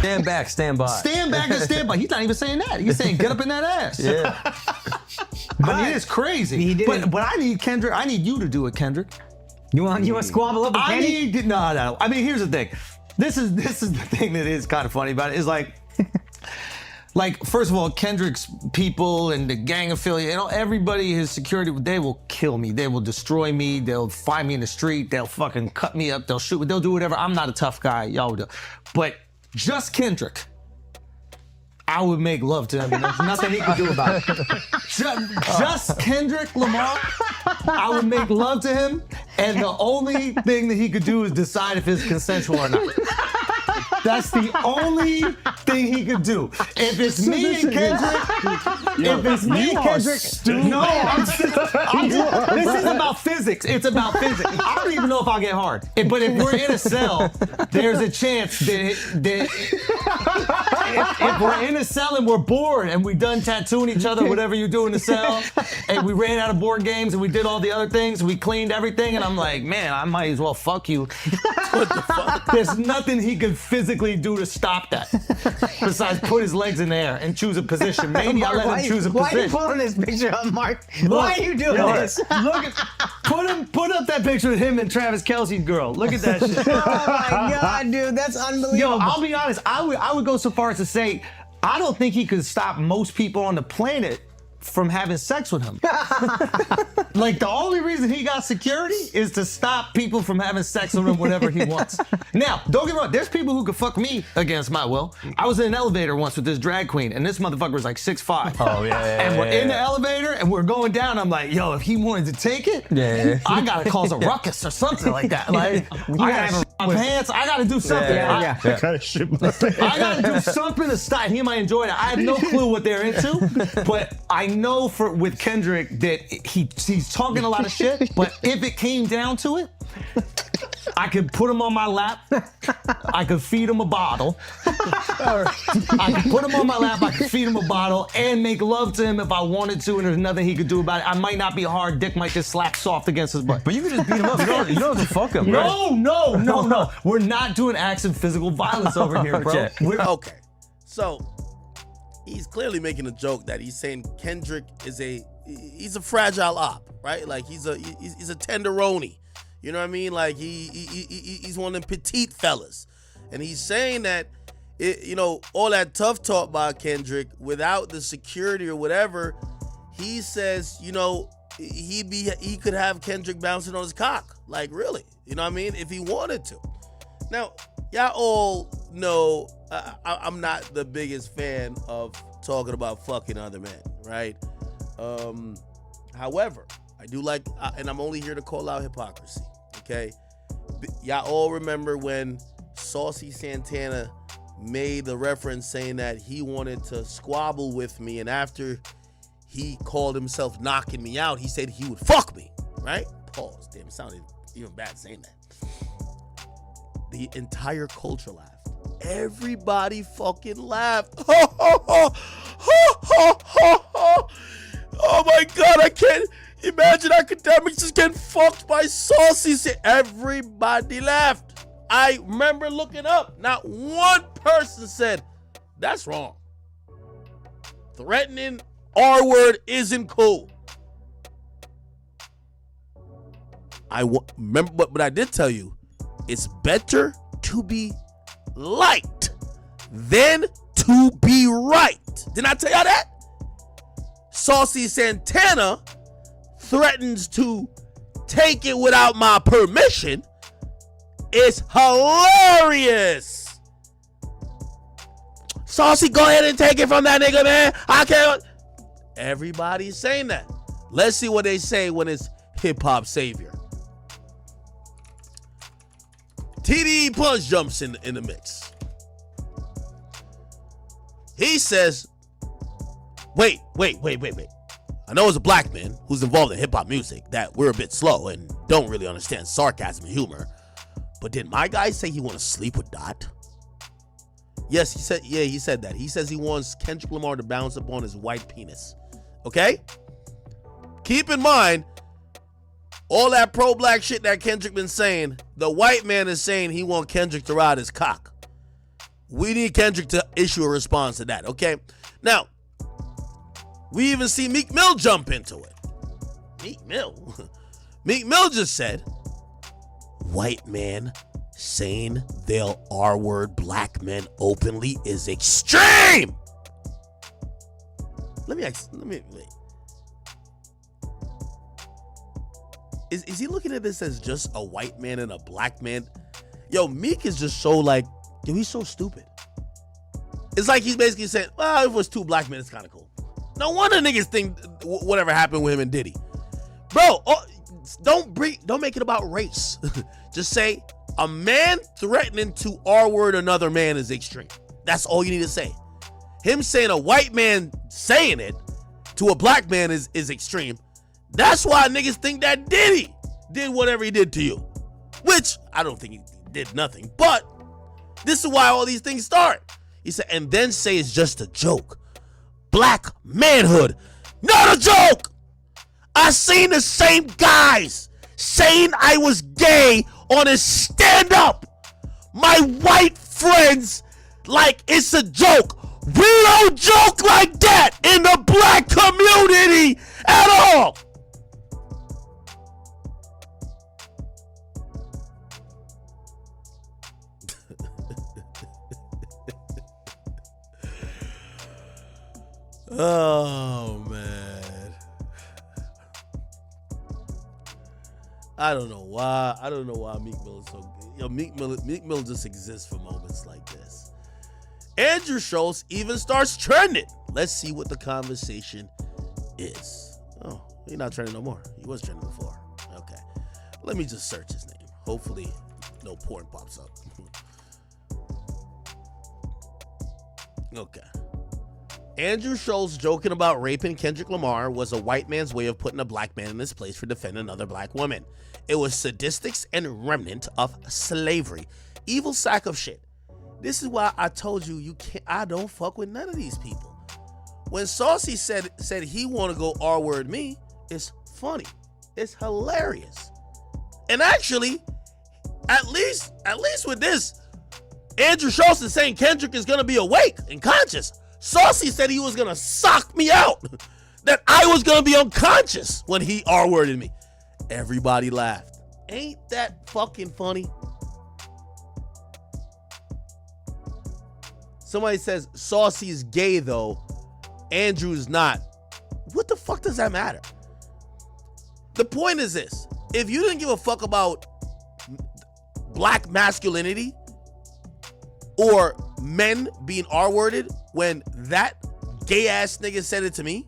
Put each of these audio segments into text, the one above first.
Stand back, stand by. Stand back and stand by. He's not even saying that. He's saying get up in that ass. Yeah. I mean, it's crazy. He did. But I need Kendrick. I need you to do it, Kendrick. You want to squabble up with Kenny? No. I mean, here's the thing. This is the thing that is kind of funny about it. Is like, first of all, Kendrick's people and the gang affiliate, everybody, his security, they will kill me. They will destroy me. They'll find me in the street. They'll fucking cut me up. They'll shoot me. They'll do whatever. I'm not a tough guy. Y'all do. But just Kendrick, I would make love to him, and there's nothing he could do about it. Just Kendrick Lamar, I would make love to him, and the only thing that he could do is decide if it's consensual or not. That's the only thing he could do. If it's me and Kendrick, this is about physics. It's about physics. I don't even know if I'll get hard. But if we're in a cell, there's a chance that if we're in a cell and we're bored and we done tattooing each other, whatever you do in the cell, and we ran out of board games and we did all the other things, we cleaned everything, and I'm like, man, I might as well fuck you. What the fuck? There's nothing he could physically do to stop that besides put his legs in the air and choose a position. Maybe Mark, I'll let him choose a position. Why are you pulling this picture up, Mark? Why are you doing this? Look put up that picture of him and Travis Kelce's girl. Look at that shit. Oh my God, dude, that's unbelievable. Yo, I'll be honest, I would go so far as to say, I don't think he could stop most people on the planet from having sex with him. Like, the only reason he got security is to stop people from having sex with him whenever he wants. Now, don't get me wrong, there's people who could fuck me against my will. I was in an elevator once with this drag queen, and this motherfucker was like 6'5". Oh, yeah. And we're in the elevator, and we're going down. I'm like, yo, if he wanted to take it, I gotta cause a ruckus or something like that. Like, I gotta have my pants. I gotta do something. I gotta shit my pants. I gotta do something to stop. He might enjoy that. I have no clue what they're into, but I know with Kendrick that he's talking a lot of shit, but if it came down to it, I could put him on my lap, I could feed him a bottle, I could put him on my lap, I could feed him a bottle, and make love to him if I wanted to, and there's nothing he could do about it. I might not be hard, dick might just slap soft against his butt. But you could just beat him up. You don't have to fuck him, right? No. We're not doing acts of physical violence over here, bro. Okay, so he's clearly making a joke that he's saying Kendrick he's a fragile op, right? Like he's a tenderoni. You know what I mean? Like he's one of them petite fellas. And he's saying that all that tough talk about Kendrick without the security or whatever, he says, he could have Kendrick bouncing on his cock. Like, really? You know what I mean? If he wanted to. Now, y'all all know I'm not the biggest fan of talking about fucking other men, right? However, I do like, and I'm only here to call out hypocrisy, okay? Y'all all remember when Saucy Santana made the reference saying that he wanted to squabble with me, and after he called himself knocking me out, he said he would fuck me, right? Pause. Damn, it sounded even bad saying that. The entire culture laughed. Everybody fucking laughed. Oh my God, I can't imagine Akademiks just getting fucked by Saucy. Everybody laughed. I remember looking up. Not one person said, that's wrong. Threatening R word isn't cool. Remember, but I did tell you, it's better to be liked than to be right. Didn't I tell y'all that? Saucy Santana threatens to take it without my permission. It's hilarious. Saucy, go ahead and take it from that nigga, man. I can't. Everybody's saying that. Let's see what they say when it's hip hop savior. TDE Punch jumps in the mix. He says, wait. I know as a black man who's involved in hip-hop music that we're a bit slow and don't really understand sarcasm and humor, but did my guy say he want to sleep with Dot? Yes, he said that. He says he wants Kendrick Lamar to bounce up on his white penis. Okay? Keep in mind, all that pro-black shit that Kendrick been saying, the white man is saying he want Kendrick to ride his cock. we need Kendrick to issue a response to that, okay? Now, we even see Meek Mill jump into it. Meek Mill? Meek Mill just said, white man saying they'll R-word black men openly is extreme. Let me wait. Is he looking at this as just a white man and a black man? Yo, Meek is just so like, yo, he's so stupid. It's like he's basically saying, well, if it was two black men, it's kind of cool. No wonder niggas think whatever happened with him and Diddy. Bro, don't make it about race. Just say a man threatening to R-word another man is extreme. That's all you need to say. Him saying a white man saying it to a black man is extreme. That's why niggas think that Diddy did whatever he did to you. Which, I don't think he did nothing. But this is why all these things start. He said, and then say it's just a joke. Black manhood, not a joke. I seen the same guys saying I was gay on a stand-up. My white friends, like it's a joke. We don't joke like that in the black community at all. Oh man, I don't know why Meek Mill is so good. Yo, Meek Mill just exists for moments like this. Andrew Schulz even starts trending. Let's see what the conversation is. Oh, he's not trending no more. He was trending before. Okay, let me just search his name. Hopefully, no porn pops up. Okay. Andrew Schulz joking about raping Kendrick Lamar was a white man's way of putting a black man in his place for defending another black woman. It was sadistics and remnant of slavery. Evil sack of shit. This is why I told you I don't fuck with none of these people. When Saucy said he want to go R-word me, it's funny. It's hilarious. And actually, at least with this, Andrew Schulz is saying Kendrick is gonna be awake and conscious. Saucy said he was gonna sock me out, that I was gonna be unconscious when he R-worded me. Everybody laughed. Ain't that fucking funny? Somebody says Saucy's gay though, Andrew's not. What the fuck does that matter? The point is this: if you didn't give a fuck about black masculinity or men being R-worded when that gay ass nigga said it to me,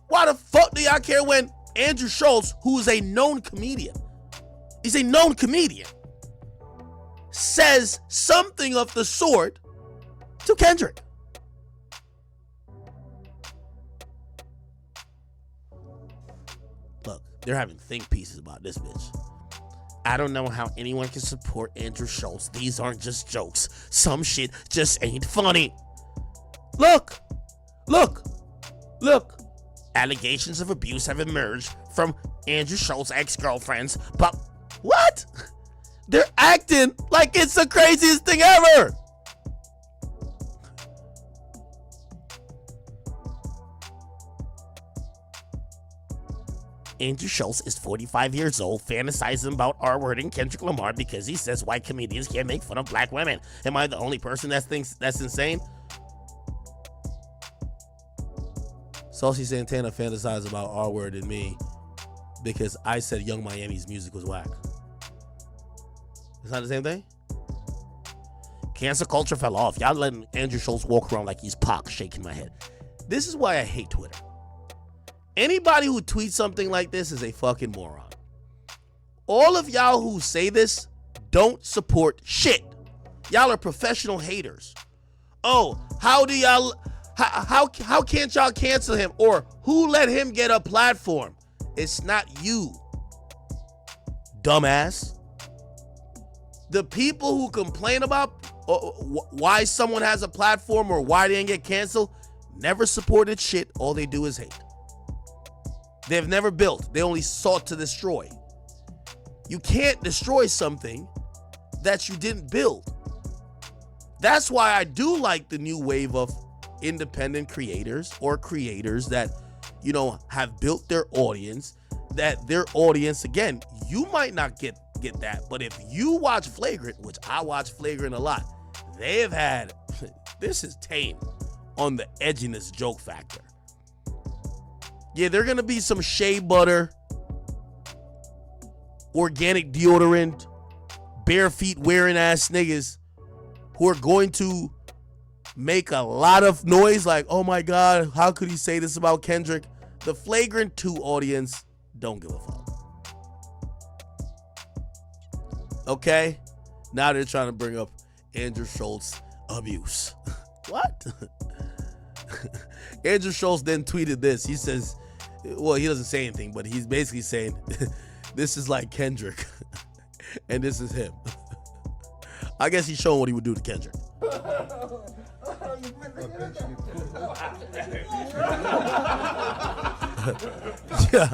why the fuck do y'all care when Andrew Schulz, who is a known comedian, says something of the sort to Kendrick? Look, they're having think pieces about this bitch. I don't know how anyone can support Andrew Schulz. These aren't just jokes. Some shit just ain't funny. Look. Allegations of abuse have emerged from Andrew Schulz's ex-girlfriends, but what? They're acting like it's the craziest thing ever. Andrew Schulz is 45 years old, fantasizing about R-wording Kendrick Lamar because he says white comedians can't make fun of black women. Am I the only person that thinks that's insane? Saucy Santana fantasized about R-wording me because I said Young Miami's music was whack. It's not the same thing? Cancel culture fell off. Y'all letting Andrew Schulz walk around like he's Pac, shaking my head. This is why I hate Twitter. Anybody who tweets something like this is a fucking moron. All of y'all who say this don't support shit. Y'all are professional haters. Oh, how can't y'all cancel him? Or who let him get a platform? It's not you, dumbass. The people who complain about why someone has a platform or why they didn't get canceled never supported shit. All they do is hate. They've never built. They only sought to destroy. You can't destroy something that you didn't build. That's why I do like the new wave of independent creators or creators that, you know, have built their audience, that their audience, again, you might not get that, but if you watch Flagrant, which I watch Flagrant a lot, they have had, this is tame on the edginess joke factor. Yeah, there are gonna be some shea butter, organic deodorant, bare feet wearing ass niggas who are going to make a lot of noise like, oh my God, how could he say this about Kendrick? The Flagrant 2 audience don't give a fuck. Okay? Now they're trying to bring up Andrew Schulz abuse. What? Andrew Schulz then tweeted this. He says, well, he doesn't say anything, but he's basically saying, this is like Kendrick, and this is him. I guess he's showing what he would do to Kendrick. Yeah.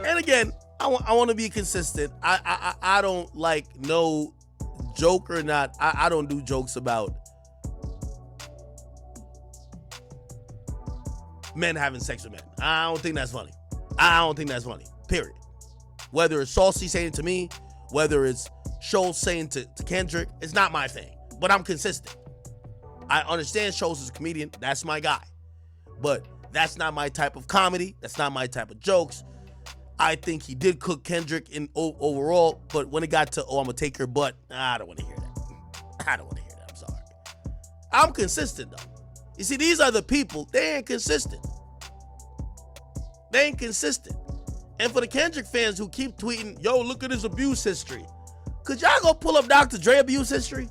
And again, I want to be consistent. I don't like no joke or not. I don't do jokes about men having sex with men. I don't think that's funny. I don't think that's funny. Period. Whether it's Saucy saying it to me, whether it's Schulz saying to Kendrick, it's not my thing. But I'm consistent. I understand Schulz is a comedian. That's my guy. But that's not my type of comedy. That's not my type of jokes. I think he did cook Kendrick in overall. But when it got to, oh, I'm going to take your butt, I don't want to hear that. I don't want to hear that. I'm sorry. I'm consistent, though. You see, these are the people. They ain't consistent. They ain't consistent. And for the Kendrick fans who keep tweeting, yo, look at his abuse history. Could y'all go pull up Dr. Dre abuse history?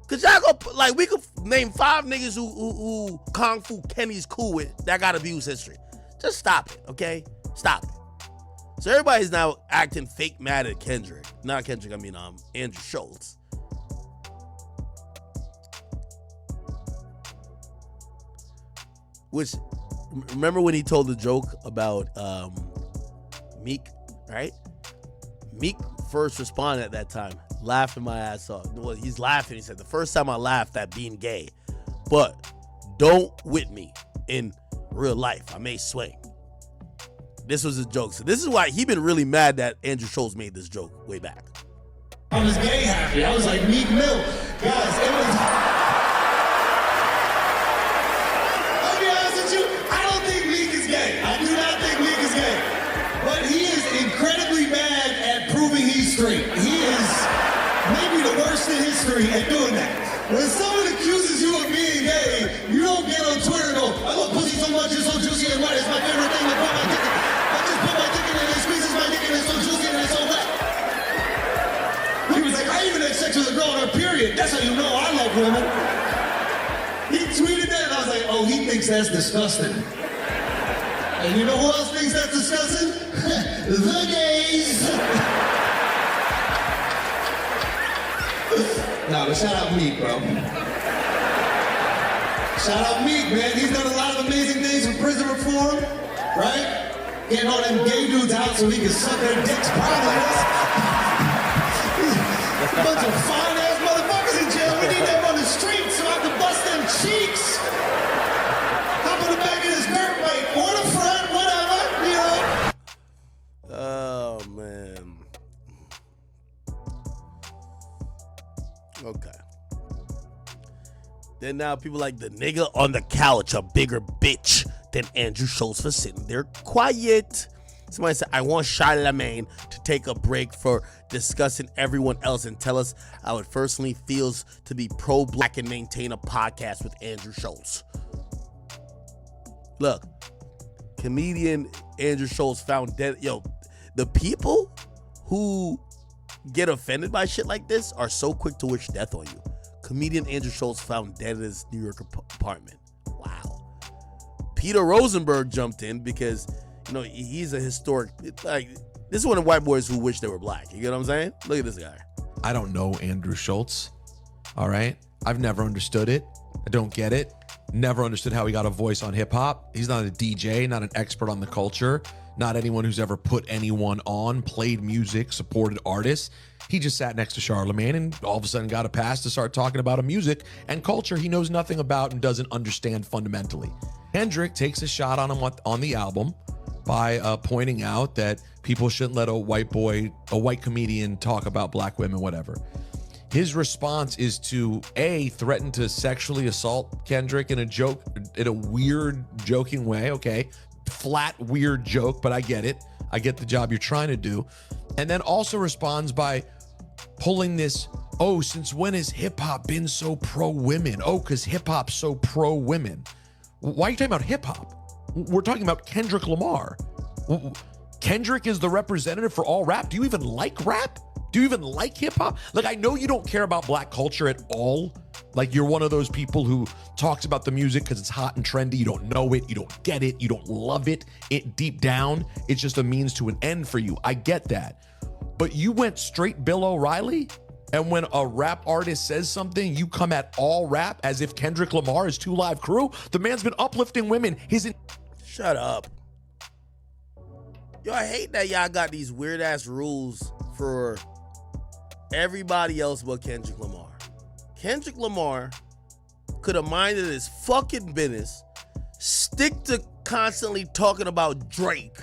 Could y'all go, like, we could name 5 niggas who Kung Fu Kenny's cool with that got abuse history. Just stop it, okay? Stop it. So everybody's now acting fake mad at Kendrick. Not Kendrick, I mean Andrew Schulz. Which, remember when he told the joke about Meek, right? Meek first responded at that time, laughing my ass off. Well, he's laughing. He said, the first time I laughed at being gay, but don't with me in real life. I may swing. This was a joke. So this is why he been really mad that Andrew Schulz made this joke way back. I was gay happy. I was like, Meek Mill. Guys, it was... I'll be honest with you, I don't think Meek is gay. I do not think Meek is gay. But he is incredibly mad at proving he's straight. He is maybe the worst in history at doing that. When someone accuses you of being gay, you don't get on Twitter and go, I love pussy so much, it's so juicy and wet, it's my favorite thing to put my dick in. I just put my dick in and it squeezes my dick and it's so juicy and it's so wet. He was like, I even had sex with a girl on her period. That's how you know I love women. He tweeted that and I was like, oh, he thinks that's disgusting. And you know who else thinks that's disgusting? The gays. Nah, but shout out Meek, bro. Shout out Meek, man. He's done a lot of amazing things for prison reform, right? Getting all them gay dudes out so he can suck their dicks properly. A bunch of fine-ass motherfuckers in jail. We need them on the street so I can bust them cheeks. Hop in the back of this dirt bike or the front, whatever, you know. Oh, man. Okay. Then now people like the nigga on the couch, a bigger bitch than Andrew Schulz for sitting there quiet. Somebody said, I want Charlamagne to take a break for discussing everyone else and tell us how it personally feels to be pro-black and maintain a podcast with Andrew Schulz. Look, comedian Andrew Schulz found dead. Yo, the people who get offended by shit like this are so quick to wish death on you. Comedian Andrew Schulz found dead in his New York apartment. Wow. Peter Rosenberg jumped in because, you know, he's a historic, like, this is one of the white boys who wish they were black. You get what I'm saying? Look at this guy. I don't know Andrew Schulz. All right. I've never understood it. I don't get it. never understood how he got a voice on hip hop. He's not a DJ, not an expert on the culture, not anyone who's ever put anyone on, played music, supported artists. He just sat next to Charlemagne and all of a sudden got a pass to start talking about a music and culture he knows nothing about and doesn't understand fundamentally. Kendrick takes a shot on him on the album by pointing out that people shouldn't let a white comedian talk about black women, whatever. His response is to threaten to sexually assault Kendrick in a weird joking way. Okay, flat weird joke, but I get it. I get the job you're trying to do. And then also responds by pulling this, since when has hip hop been so pro women? Because hip hop's so pro women. Why are you talking about hip hop? We're talking about Kendrick Lamar. Kendrick is the representative for all rap. Do you even like rap? Do you even like hip hop? Like, I know you don't care about black culture at all. Like, you're one of those people who talks about the music because it's hot and trendy. You don't know it. You don't get it. You don't love it. Deep down, it's just a means to an end for you. I get that. But you went straight Bill O'Reilly, and when a rap artist says something, you come at all rap as if Kendrick Lamar is 2 Live Crew. The man's been uplifting women. Shut up. Yo, I hate that y'all got these weird ass rules for everybody else but Kendrick Lamar. Kendrick Lamar could have minded his fucking business, stick to constantly talking about Drake.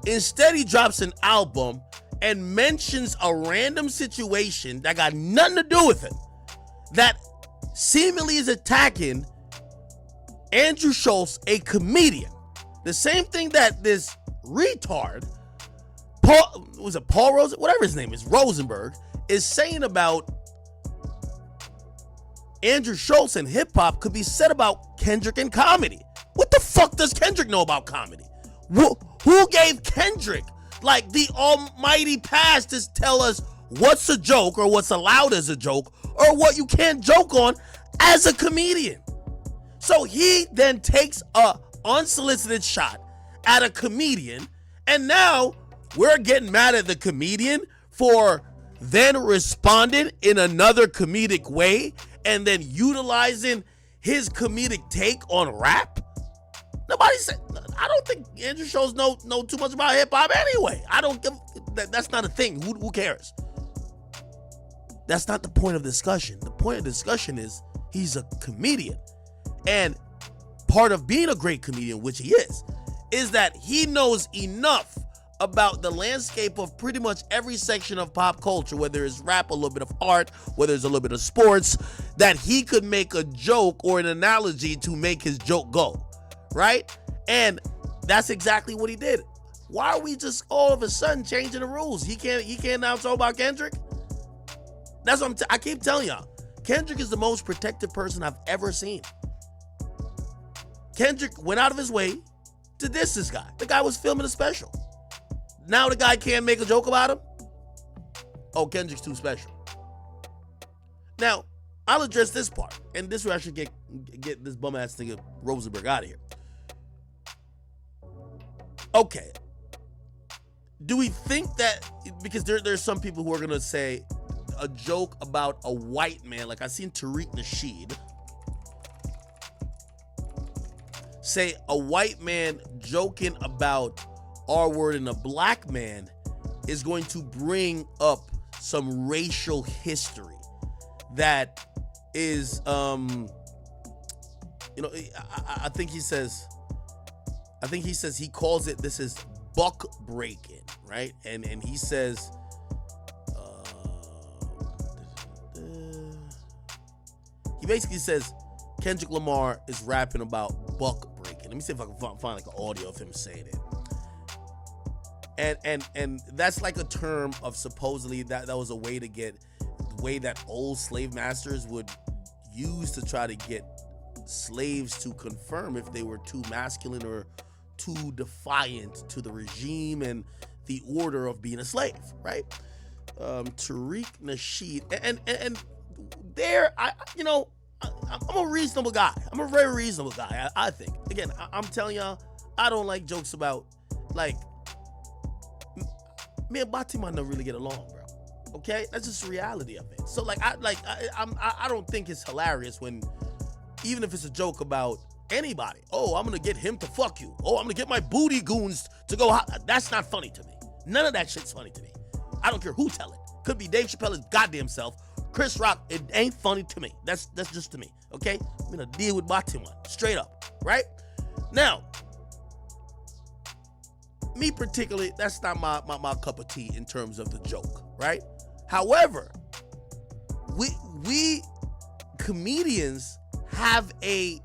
Instead, he drops an album and mentions a random situation that got nothing to do with it, that seemingly is attacking Andrew Schulz, a comedian. The same thing that this retard, Paul whatever his name is, Rosenberg, is saying about Andrew Schulz and hip hop could be said about Kendrick and comedy. What the fuck does Kendrick know about comedy? Who gave Kendrick like the almighty pass to tell us what's a joke or what's allowed as a joke or what you can't joke on as a comedian? So he then takes a unsolicited shot at a comedian, and now we're getting mad at the comedian for then responding in another comedic way and then utilizing his comedic take on rap. Nobody said, I don't think Andrew Schulz know too much about hip hop anyway. I don't give, that's not a thing. Who cares? That's not the point of discussion. The point of discussion is he's a comedian. And part of being a great comedian, which he is that he knows enough about the landscape of pretty much every section of pop culture, whether it's rap, a little bit of art, whether it's a little bit of sports, that he could make a joke or an analogy to make his joke go, right? And that's exactly what he did. Why are we just all of a sudden changing the rules? He can't now talk about Kendrick? That's what I keep telling y'all. Kendrick is the most protected person I've ever seen. Kendrick went out of his way to diss this guy. The guy was filming a special. Now the guy can't make a joke about him? Oh, Kendrick's too special. Now, I'll address this part, and this will actually get this bum ass nigga Rosenberg out of here. Okay. Do we think that, because there's some people who are gonna say a joke about a white man, like I seen Tariq Nasheed say a white man joking about R-word and a black man is going to bring up some racial history that is, I think he says he calls it, this is buck breaking, right? And he says, he basically says Kendrick Lamar is rapping about buck breaking. Let me see if I can find like an audio of him saying it. And that's like a term of supposedly that was a way to get the way that old slave masters would use to try to get slaves to confirm if they were too masculine or too defiant to the regime and the order of being a slave, right? Tariq Nasheed, and there, I'm a reasonable guy. I'm a very reasonable guy, I think. Again, I'm telling y'all, I don't like jokes about, like, me and Batima don't really get along, bro. Okay, that's just the reality of it. So, like, I don't think it's hilarious when even if it's a joke about anybody. Oh, I'm gonna get him to fuck you. Oh, I'm gonna get my booty goons to go. That's not funny to me. None of that shit's funny to me. I don't care who tell it. Could be Dave Chappelle his goddamn self. Chris Rock, it ain't funny to me. That's just to me, okay? I'm gonna deal with my team straight up, right? Now, me particularly, that's not my cup of tea in terms of the joke, right? However, we comedians have a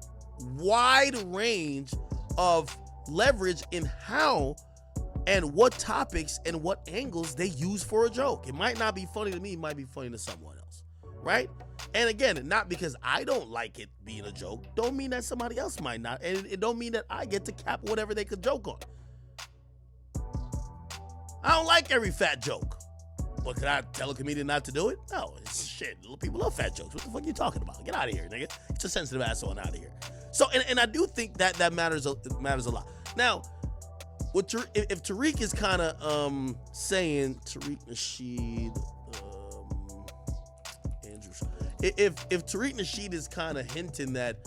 wide range of leverage in how and what topics and what angles they use for a joke. It might not be funny to me, it might be funny to someone else, right? And again, not because I don't like it being a joke, don't mean that somebody else might not, and it don't mean that I get to cap whatever they could joke on. I don't like every fat joke, but can I tell a comedian not to do it? No, it's shit. People love fat jokes. What the fuck are you talking about? Get out of here, nigga. Get your sensitive ass on out of here. So, and I do think that matters a lot. Now, if Tariq is kind of saying, Tariq Nasheed, Andrew, if Tariq Nasheed is kind of hinting that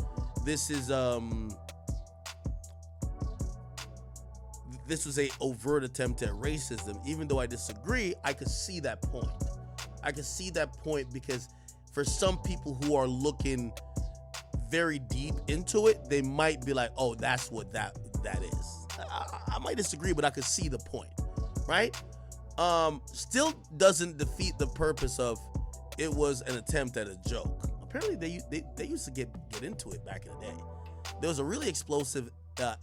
this is this was a overt attempt at racism, even though I disagree, I could see that point. I could see that point because for some people who are looking very deep into it, they might be like, oh, that's what that is. I might disagree, but I could see the point, right? Still doesn't defeat the purpose of it was an attempt at a joke. Apparently, they used to get into it back in the day. There was a really explosive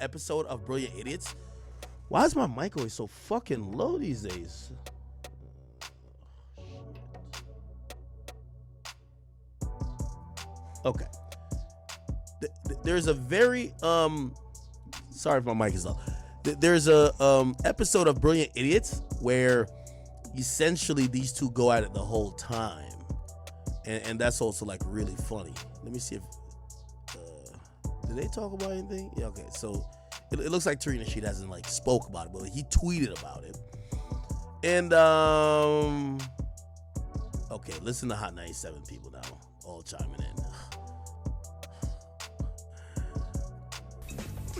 episode of Brilliant Idiots. Why is my mic always so fucking low these days? Okay. There's a very sorry if my mic is low. There's a episode of Brilliant Idiots where essentially these two go at it the whole time, and that's also like really funny. Let me see if did they talk about anything? Yeah, okay. So it looks like Tariq Nasheed hasn't like spoke about it, but he tweeted about it. And okay, listen to Hot 97 people now, all chiming in.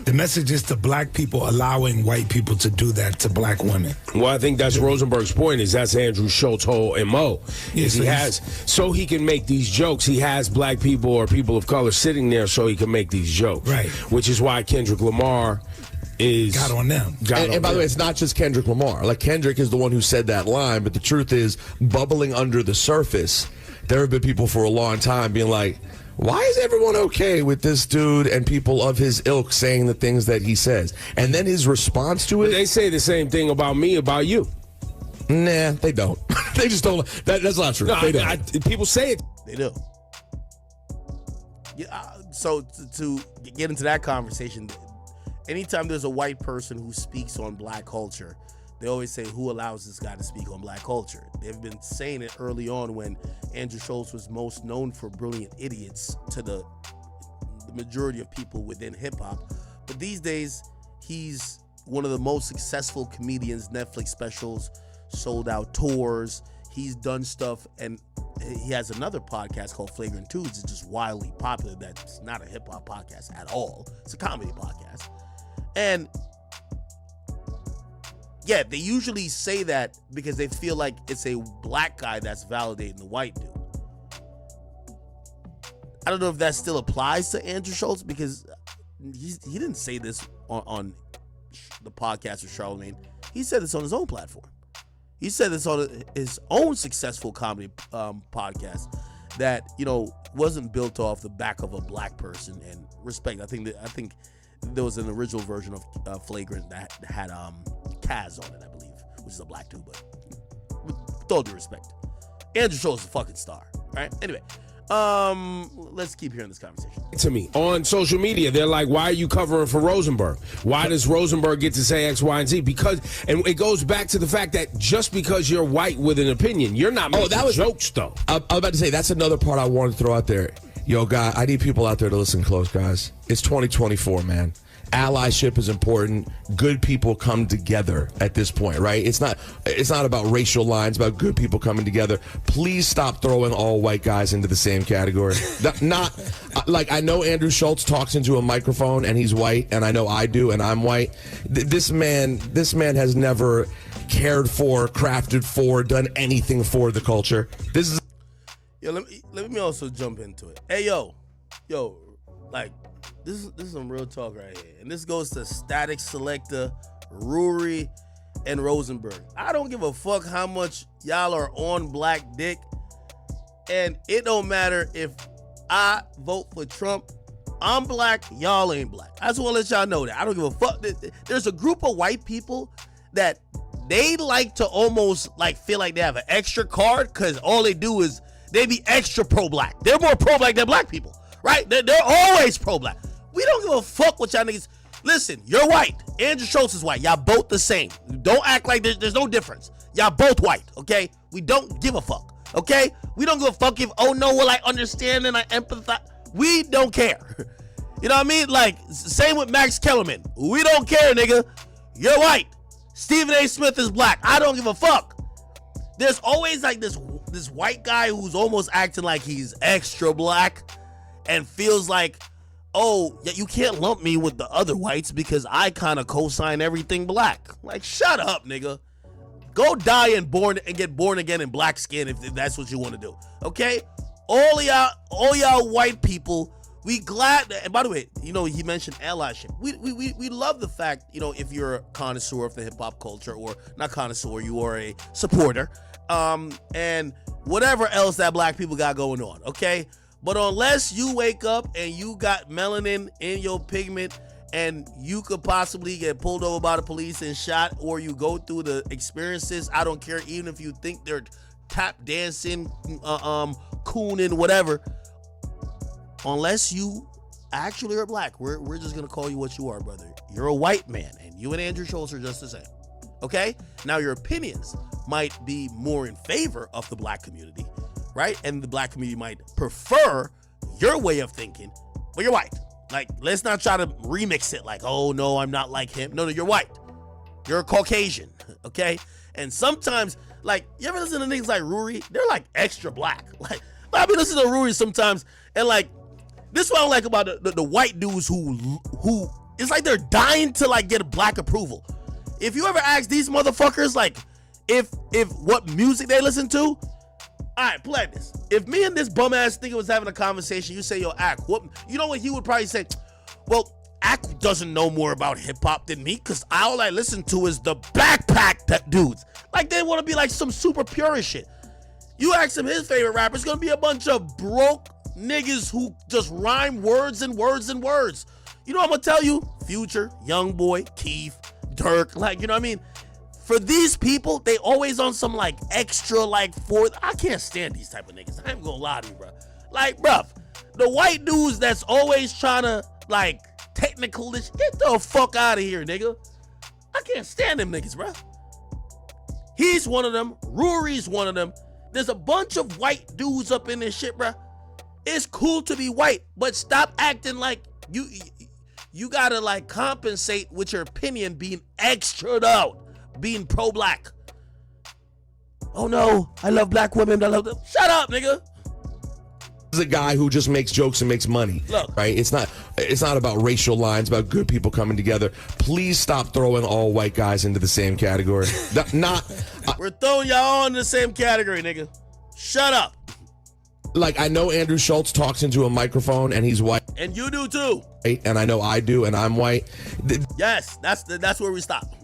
The message is to black people allowing white people to do that to black women. Well, I think that's Rosenberg's point, is that's Andrew Schulz's whole MO. Is he has, so he can make these jokes, he has black people or people of color sitting there so he can make these jokes. Right. Which is why Kendrick Lamar got on them. And by the way, it's not just Kendrick Lamar. Like, Kendrick is the one who said that line, but the truth is, bubbling under the surface, there have been people for a long time being like, why is everyone okay with this dude and people of his ilk saying the things that he says? And then his response to it. But they say the same thing about me, about you. Nah, they don't. They just don't. That's not true. No, they don't. People say it. They do. Yeah. So to get into that conversation, anytime there's a white person who speaks on black culture, they always say, who allows this guy to speak on black culture? They've been saying it early on when Andrew Schulz was most known for Brilliant Idiots to the majority of people within hip-hop. But these days, he's one of the most successful comedians, Netflix specials, sold out tours. He's done stuff, and he has another podcast called Flagrant 2. It's just wildly popular. That's not a hip-hop podcast at all. It's a comedy podcast. And yeah, they usually say that because they feel like it's a black guy that's validating the white dude. I don't know if that still applies to Andrew Schulz because he didn't say this on the podcast with Charlemagne. He said this on his own platform. He said this on his own successful comedy podcast that, you know, wasn't built off the back of a black person. And respect, I think there was an original version of Flagrant that had Kaz on it, I believe, which is a black dude, but with all due respect, Andrew Schulz is a fucking star, right? Anyway, let's keep hearing this conversation. To me, on social media, they're like, why are you covering for Rosenberg? Why does Rosenberg get to say X, Y, and Z? Because, and it goes back to the fact that just because you're white with an opinion, you're not making jokes, though. I was about to say, that's another part I wanted to throw out there. Yo, guy, I need people out there to listen close, guys. It's 2024, man. allyship is important. Good people come together at this point, right? It's not about racial lines, about good people coming together. Please stop throwing all white guys into the same category. Not like, I know Andrew Schulz talks into a microphone and he's white, and I know I do and I'm white. This man has never cared for, crafted for, done anything for the culture. This is let me also jump into it. Hey, yo, like, this is some real talk right here. And this goes to Static Selector, Ruri, and Rosenberg. I don't give a fuck how much y'all are on black dick. And it don't matter if I vote for Trump. I'm black, y'all ain't black. I just want to let y'all know that. I don't give a fuck. There's a group of white people that they like to almost like feel like they have an extra card because all they do is they be extra pro-black. They're more pro-black than black people, right? They're always pro-black. We don't give a fuck what y'all niggas. Listen, you're white. Andrew Schulz is white. Y'all both the same. Don't act like there's no difference. Y'all both white, okay? We don't give a fuck, okay? We don't give a fuck if, oh no, well, I understand and I empathize. We don't care. You know what I mean? Like, same with Max Kellerman. We don't care, nigga. You're white. Stephen A. Smith is black. I don't give a fuck. There's always like this white guy who's almost acting like he's extra black and feels like, oh, yeah, you can't lump me with the other whites because I kind of co-sign everything black. Like, shut up, nigga. Go die and get born again in black skin if that's what you want to do. Okay? All y'all white people, we glad that, and by the way, you know, he mentioned allyship. We love the fact, you know, if you're a connoisseur of the hip hop culture, or not connoisseur, you are a supporter, and whatever else that black people got going on, okay? But unless you wake up and you got melanin in your pigment and you could possibly get pulled over by the police and shot, or you go through the experiences, I don't care, even if you think they're tap dancing, cooning, whatever, unless you actually are black, we're just gonna call you what you are, brother. You're a white man, and you and Andrew Schulz are just the same. Okay? Now your opinions might be more in favor of the black community, right? And the black community might prefer your way of thinking, but you're white. Like, let's not try to remix it like, oh no, I'm not like him. No, you're white. You're a Caucasian, okay? And sometimes, like, you ever listen to niggas like Ruri? They're like extra black. Like, I be listening to Ruri sometimes, and like, this is what I like about the white dudes who it's like they're dying to like get black approval. If you ever ask these motherfuckers like if what music they listen to, all right, play this. If me and this bum ass nigga was having a conversation, you say, yo, Ak, what? You know what he would probably say? Well, Ak doesn't know more about hip hop than me because all I listen to is the backpack dudes. Like, they want to be like some super purist shit. You ask him his favorite rapper, it's gonna be a bunch of broke niggas who just rhyme words and words and words. You know what I'm gonna tell you? Future, Youngboy, Keith, Dirk, like, you know what I mean? For these people, they always on some like extra like I can't stand these type of niggas. I ain't gonna lie to you, bro. Like, bruh, the white dudes that's always trying to like technical this, get the fuck out of here, nigga. I can't stand them niggas, bro. He's one of them. Ruri's one of them. There's a bunch of white dudes up in this shit, bro. It's cool to be white, but stop acting like you gotta like compensate with your opinion being extra out, being pro-black. Oh no, I love black women. I love them. Shut up, nigga. This is a guy who just makes jokes and makes money. Look, right? It's not about racial lines, about good people coming together. Please stop throwing all white guys into the same category. We're throwing y'all all in the same category, nigga. Shut up. Like, I know Andrew Schulz talks into a microphone and he's white. And you do too. And I know I do and I'm white. Yes, that's where we stop.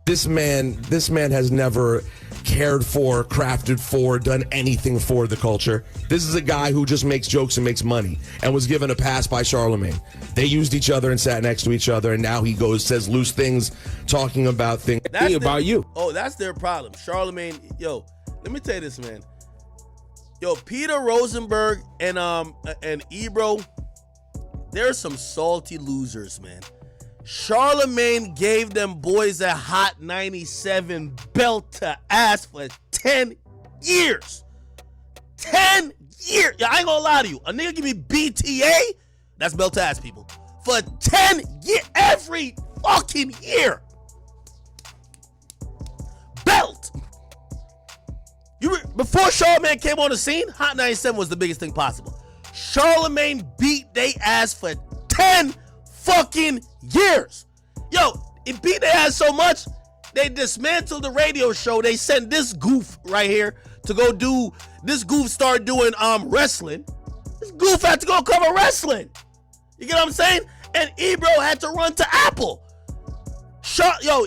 This man has never cared for, crafted for, done anything for the culture. This is a guy who just makes jokes and makes money and was given a pass by Charlemagne. They used each other and sat next to each other, and now he says loose things, talking about things. That's about you. Oh, that's their problem. Charlemagne, yo, let me tell you this, man. Yo, Peter Rosenberg and Ebro, they're some salty losers, man. Charlemagne gave them boys a Hot 97 belt to ass for 10 years. 10 years. Yeah, I ain't gonna lie to you. A nigga give me BTA, that's belt to ass, people. for 10 years, every fucking year. Belt. Before Charlamagne came on the scene, Hot 97 was the biggest thing possible. Charlamagne beat they ass for 10 fucking years. Yo, it beat their ass so much, they dismantled the radio show. They sent this goof right here to go do, this goof started doing wrestling. This goof had to go cover wrestling. You get what I'm saying? And Ebro had to run to Apple. Yo,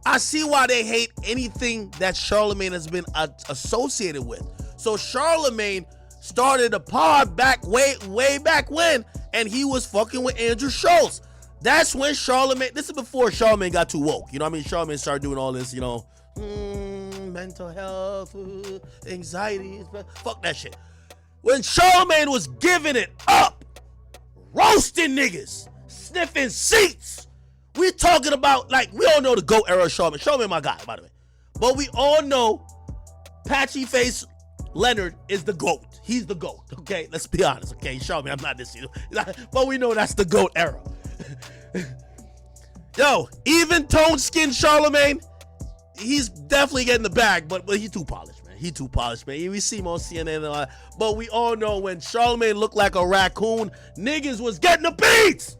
I see why they hate anything that Charlamagne has been associated with. So Charlamagne started a pod back way back when, and he was fucking with Andrew Schulz. That's when Charlamagne, this is before Charlamagne got too woke. You know what I mean? Charlamagne started doing all this, you know, mental health, anxiety, fuck that shit. When Charlamagne was giving it up, roasting niggas, sniffing seats, we talking about, like, we all know the GOAT era of Charlamagne. Charlamagne my guy, by the way. But we all know Patchy Face Leonard is the GOAT. He's the GOAT, okay? Let's be honest, okay? Charlamagne, I'm not this, but we know that's the GOAT era. Yo, even tone skin Charlamagne, he's definitely getting the bag, but he's too polished, man. He too polished, man. We see him on CNN and all that. But we all know when Charlamagne looked like a raccoon, niggas was getting the beats.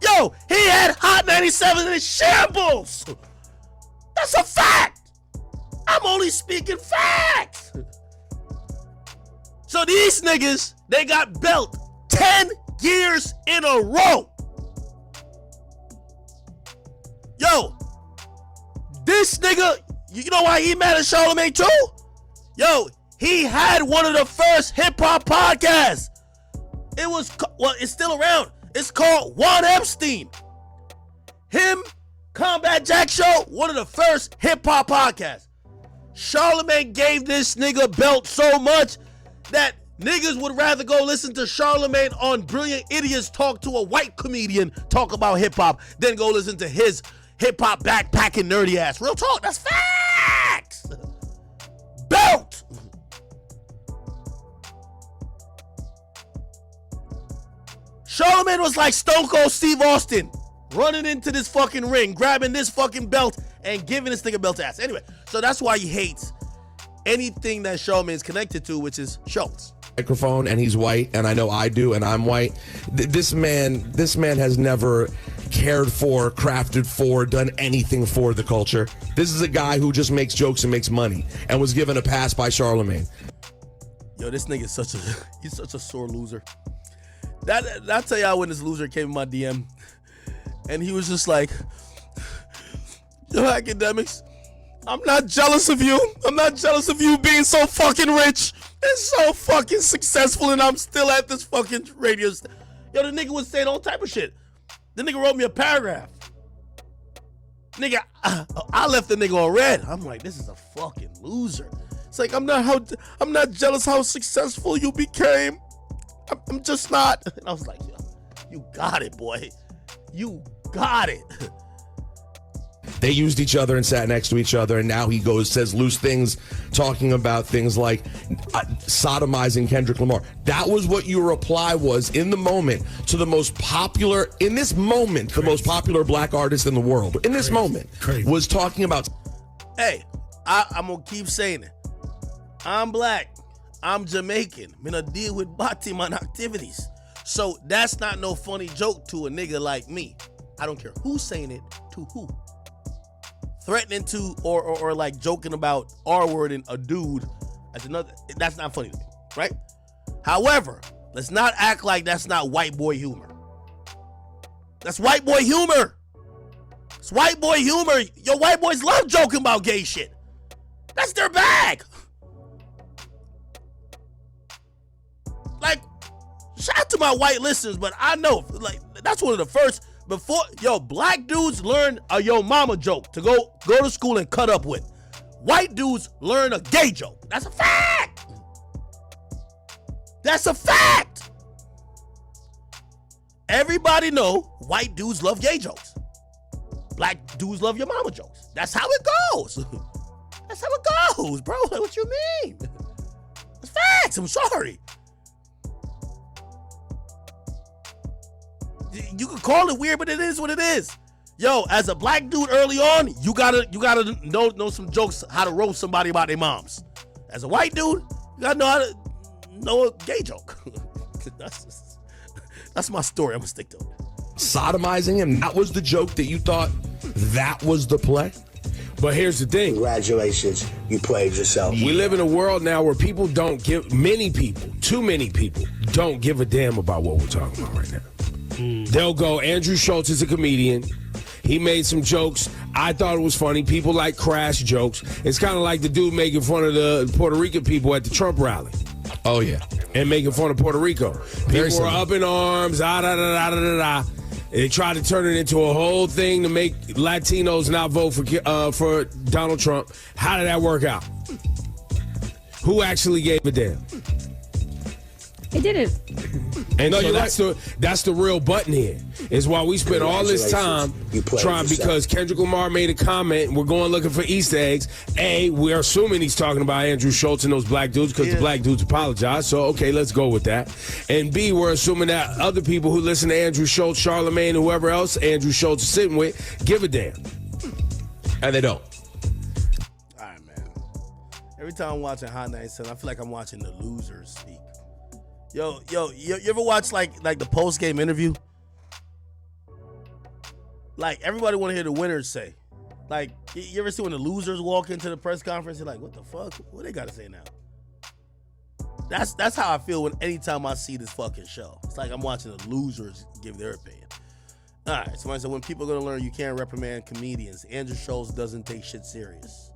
Yo, he had Hot 97 in shambles. That's a fact. I'm only speaking facts. So these niggas, they got belt 10 years in a row. Yo, this nigga, you know why he mad at Charlamagne too? Yo, he had one of the first hip-hop podcasts. It was, well, it's still around. It's called Juan Epstein. Him, Combat Jack Show, one of the first hip-hop podcasts. Charlamagne gave this nigga belt so much that niggas would rather go listen to Charlamagne on Brilliant Idiots talk to a white comedian talk about hip-hop than go listen to his hip-hop backpacking nerdy ass. Real talk, that's facts. Belt. Charlamagne was like Stone Cold Steve Austin running into this fucking ring, grabbing this fucking belt and giving this nigga belt ass. Anyway, so that's why he hates anything that Charlamagne is connected to, which is Schulz. Microphone, and he's white, and I know I do, and I'm white. This man has never cared for, crafted for, done anything for the culture. This is a guy who just makes jokes and makes money, and was given a pass by Charlamagne. Yo, this nigga is he's such a sore loser. I'll tell y'all when this loser came in my DM, and he was just like, yo, Akademiks, I'm not jealous of you. I'm not jealous of you being so fucking rich and so fucking successful, and I'm still at this fucking radio station. Yo, the nigga was saying all type of shit. The nigga wrote me a paragraph. Nigga, I left the nigga on red. I'm like, this is a fucking loser. It's like, I'm not jealous how successful you became. I'm just not. And I was like, yo, you got it, boy. You got it. They used each other and sat next to each other, and now he says loose things, talking about things like sodomizing Kendrick Lamar. That was what your reply was in the moment to the most popular, in this moment, the most popular black artist in the world, in this moment, was talking about. Hey, I'm going to keep saying it. I'm black. I'm Jamaican. I'm going to deal with Batiman activities. So that's not no funny joke to a nigga like me. I don't care who's saying it to who. Threatening to or like joking about R-wording a dude as another, that's not funny to me, right? However, let's not act like that's not white boy humor. That's white boy humor. It's white boy humor. Yo, white boys love joking about gay shit. That's their bag. Like, shout out to my white listeners, but I know, like, that's one of the first, before, yo, black dudes learn a yo mama joke to go to school and cut up with. White dudes learn a gay joke. That's a fact. That's a fact. Everybody know white dudes love gay jokes. Black dudes love your mama jokes. That's how it goes. That's how it goes, bro. Like, what you mean? That's facts. I'm sorry. call it weird, but it is what it is. Yo, as a black dude early on, you gotta know some jokes, how to roast somebody about their moms. As a white dude, you gotta know how to know a gay joke. That's my story. I'm gonna stick to it. Sodomizing him, that was the joke that you thought that was the play? But here's the thing. Congratulations, you played yourself. We live in a world now where people don't give, too many people don't give a damn about what we're talking about right now. They'll go, Andrew Schulz is a comedian. He made some jokes. I thought it was funny. People like crass jokes. It's kind of like the dude making fun of the Puerto Rican people at the Trump rally. Oh, yeah. And making fun of Puerto Rico. Very People were similar. up in arms, They tried to turn it into a whole thing to make Latinos not vote for Donald Trump. How did that work out? Who actually gave a damn? It didn't. And so that's the real button here. Is why we spent all this time trying, because Kendrick Lamar made a comment, and we're going looking for Easter eggs. A, we're assuming he's talking about Andrew Schulz and those black dudes because the black dudes apologized. So, okay, let's go with that. And B, we're assuming that other people who listen to Andrew Schulz, Charlemagne, whoever else Andrew Schulz is sitting with, give a damn. And they don't. All right, man. Every time I'm watching Hot 97, I feel like I'm watching the losers speak. Yo, you ever watch like the post game interview? Like everybody want to hear the winners say. Like you ever see when the losers walk into the press conference? You're like, what the fuck? What they got to say now? That's how I feel when anytime I see this fucking show. It's like I'm watching the losers give their opinion. All right, somebody said when people are gonna learn you can't reprimand comedians. Andrew Schulz doesn't take shit serious.